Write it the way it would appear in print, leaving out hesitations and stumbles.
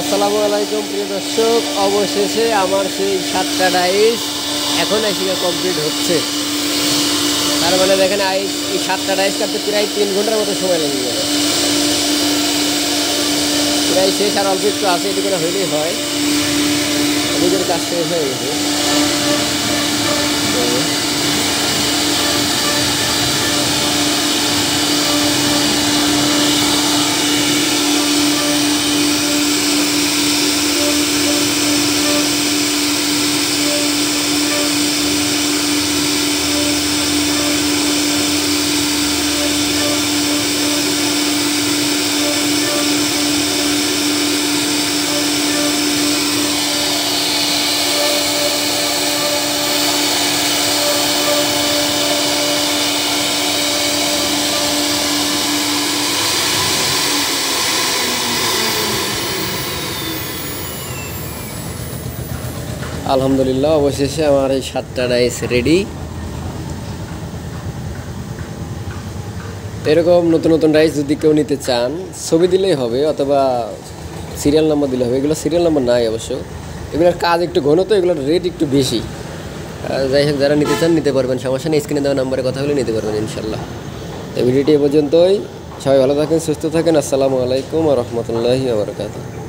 আসসালামু আলাইকুম প্রিয় দর্শক, অবশেষে আমার সেই 7টা ডাইস এখন এসে কমপ্লিট হচ্ছে। তার মানে দেখেন এই 7টা ডাইস কাটতে প্রায় 3 ঘন্টার মতো সময় লেগে গেল। প্রায় শেষ, আর অল্প একটু আছে, এটুকু হইলেই হয়। নিজের কাজ শেষ হয়ে গেছে। আলহামদুলিল্লাহ, অবশেষে আমার এই 7টা ডাইস রেডি। এরকম নতুন নতুন ডাইস যদি কেউ নিতে চান, ছবি দিলেই হবে অথবা সিরিয়াল নাম্বার দিলে হবে। এগুলো সিরিয়াল নাম্বার নাই অবশ্য, এগুলোর কাজ একটু ঘন, তো এগুলোর রেট একটু বেশি। যাই হোক, যারা নিতে চান নিতে পারবেন, সমস্যা নেই। স্ক্রিনে দেওয়া নাম্বারে কথা বলে নিতে পারবেন ইনশাল্লাহ। এই ভিডিওটি এ পর্যন্তই। সবাই ভালো থাকেন, সুস্থ থাকেন। আসসালামু আলাইকুম ওয়া রাহমাতুল্লাহি ওয়া বারাকাতুহু।